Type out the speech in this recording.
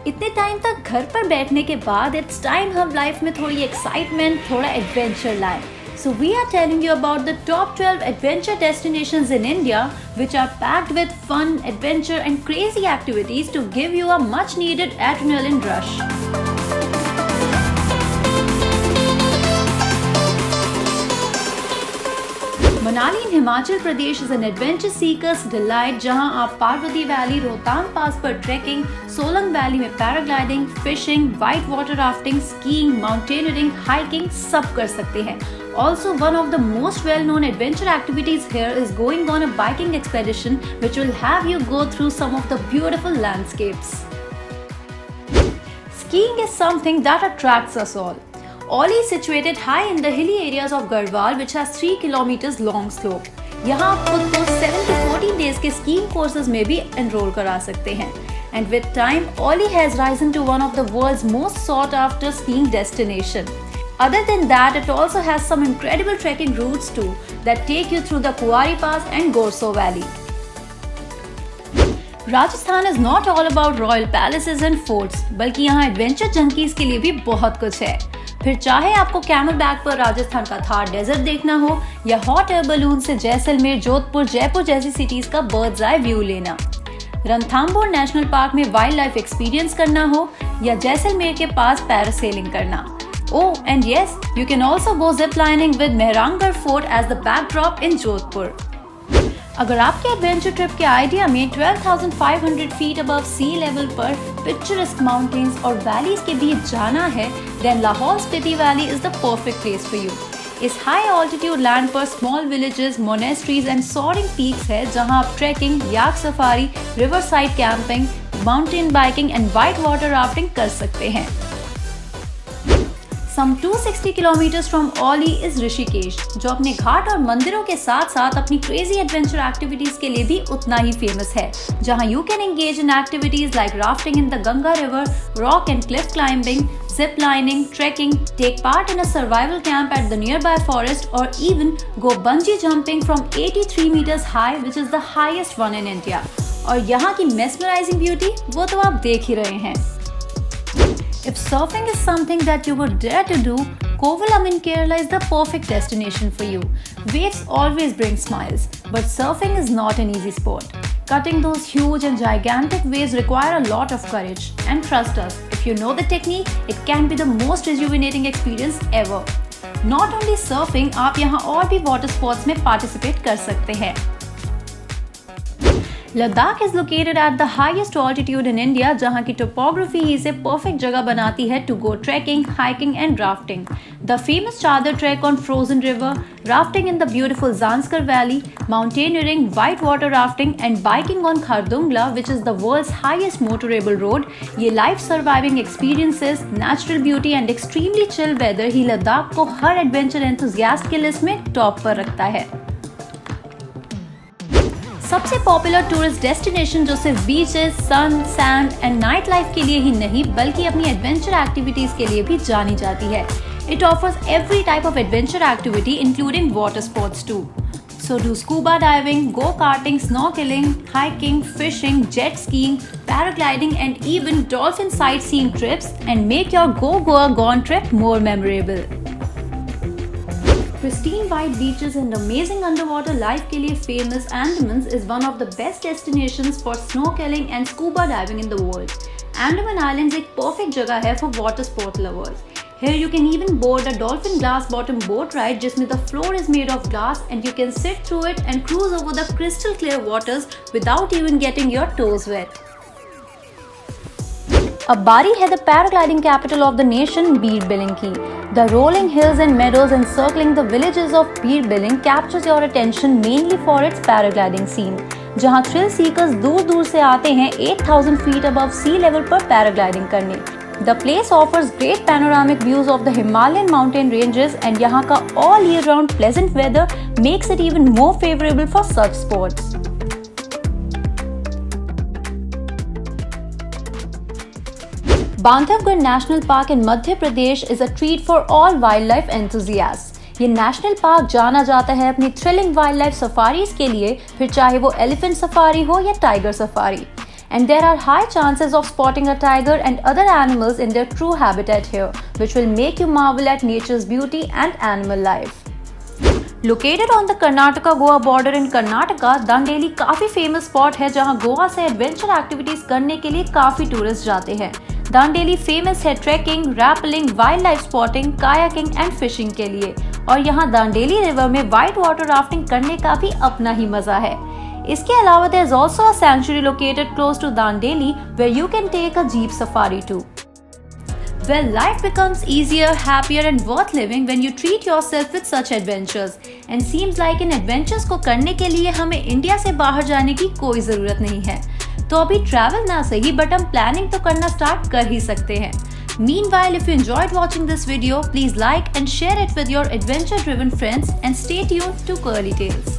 इतने टाइम तक घर पर बैठने के बाद इट्स टाइम हम लाइफ में थोड़ी एक्साइटमेंट, थोड़ा एडवेंचर लाएं. So we are telling you about the top 12 adventure destinations in India which are packed with fun, adventure and crazy activities to give you a much needed adrenaline rush. Manali in Himachal Pradesh is an adventure seeker's delight जहां आप Parvati valley, Rohtang पास पर trekking, Solang valley में paragliding, fishing, white water rafting, skiing, mountaineering, hiking सब कर सकते हैं. Also, one of the most well-known adventure activities here is going on a biking expedition which will have you go through some of the beautiful landscapes. Skiing is something that attracts us all. Oli is situated high in the hilly areas of Garhwal which has 3 kilometers long slope. यहाँ आप खुद को 7 to 14 days के skiing courses में भी enroll करा सकते हैं. And with time, Oli has risen to one of the world's most sought after skiing destination. Other than that, it also has some incredible trekking routes too that take you through the Kuwari Pass and Gorso Valley. Rajasthan is not all about royal palaces and forts, बल्कि यहाँ adventure junkies के लिए भी बहुत कुछ है. फिर चाहे आपको कैमल बैक पर राजस्थान का थार डेजर्ट देखना हो या हॉट एयर बलून से जैसलमेर, जोधपुर, जयपुर जैसी सिटीज का बर्ड्स आई व्यू लेना, रणथंभौर नेशनल पार्क में वाइल्ड लाइफ एक्सपीरियंस करना हो या जैसलमेर के पास पैरासेलिंग करना. Oh, and yes, you can also go ziplining with Mehrangarh Fort as the backdrop in Jodhpur. अगर आपके एडवेंचर ट्रिप के आइडिया में 12,500 फीट अबव सी लेवल पर पिक्चरस्क माउंटेन्स और वैलीज के बीच जाना है, then Lahaul Spiti valley is the perfect place for you. इस हाई ऑल्टीट्यूड लैंड पर small villages, monasteries and soaring peaks है जहां आप trekking, yak safari, riverside camping, mountain biking and white water rafting कर सकते हैं. Some 260 kilometers from Oli is Rishikesh, जो अपने घाट और मंदिरों के साथ साथ अपनी crazy adventure activities के लिए भी उतना ही famous है, जहां you can engage in activities like rafting in the Ganga River, rock and cliff climbing, zip lining, trekking, take part in a survival camp at the nearby forest, or even go bungee jumping from 83 meters high, which is the highest one in India. और यहाँ की mesmerizing beauty वो तो आप देख ही रहे हैं. If surfing is something that you would dare to do, Kovalam in Kerala is the perfect destination for you. Waves always bring smiles, but surfing is not an easy sport. Cutting those huge and gigantic waves require a lot of courage. And trust us, if you know the technique, it can be the most rejuvenating experience ever. Not only surfing, आप यहाँ और भी water sports में participate कर सकते हैं. Ladakh is located at the highest altitude in India, जहाँ की topography ही इसे perfect जगह बनाती है to go trekking, hiking and rafting. The famous Chadar trek on frozen river, rafting in the beautiful Zanskar Valley, mountaineering, white water rafting and biking on Khardungla, which is the world's highest motorable road. ये life surviving experiences, natural beauty and extremely chill weather ही लद्दाख को हर adventure enthusiast के list में top पर रखता है. सबसे पॉपुलर टूरिस्ट डेस्टिनेशन जो सिर्फ beaches, sun, sand and night life के लिए ही नहीं बल्कि अपनी एडवेंचर एक्टिविटीज के लिए भी जानी जाती है. It offers every type of adventure activity including water sports too. So do scuba diving, go karting, snorkelling, hiking, fishing, jet skiing, paragliding and even dolphin sightseeing trips and make your go Goa gone trip more memorable. Pristine white beaches and amazing underwater life के लिए famous Andamans is one of the best destinations for snorkeling and scuba diving in the world. Andaman Islands एक perfect जगह है for water sport lovers. Here you can even board a dolphin glass bottom boat ride जिसमें the floor is made of glass and you can sit through it and cruise over the crystal clear waters without even getting your toes wet. अब बारी है the paragliding capital of the nation, Beer Billing की. The rolling hills and meadows encircling the villages of Beer Billing captures your attention mainly for its paragliding scene, जहां thrill seekers दूर दूर से आते हैं 8,000 feet above sea level पर paragliding करने. The place offers great panoramic views of the Himalayan mountain ranges and यहाँ का all year round pleasant weather makes it even more favorable for such sports. Bandhavgarh national park in Madhya Pradesh is a treat for all wild life enthusiast. ये national park जाना जाता है अपनी thrilling wild life safaris के लिए, फिर चाहे वो एलिफेंट सफारी हो या tiger safari. and there are high chances of spotting a tiger and other animals in their true habitat here, which will make you marvel at nature's beauty and animal life. Located on the Karnataka-Goa border in Karnataka, Dandeli काफी famous spot है जहां गोवा से adventure activities करने के लिए काफी tourist जाते हैं। दांडेली फेमस है trekking, rappelling, wildlife spotting, kayaking and fishing के लिए, और यहाँ दांडेली रिवर में वाइट वाटर राफ्टिंग करने का भी अपना ही मजा है। इसके अलावा there is also a sanctuary located close to Dandeli where you can take a jeep safari too. Well, life becomes easier, happier and worth living when you treat yourself with such adventures. And seems like in adventures को करने के लिए हमें India से बाहर जाने की कोई ज़रूरत नहीं है। तो अभी ट्रैवल ना सही बट हम प्लानिंग तो करना स्टार्ट कर ही सकते हैं। Meanwhile, if you enjoyed watching this video, please like and share it with your adventure-driven friends and stay tuned to Curly Tales.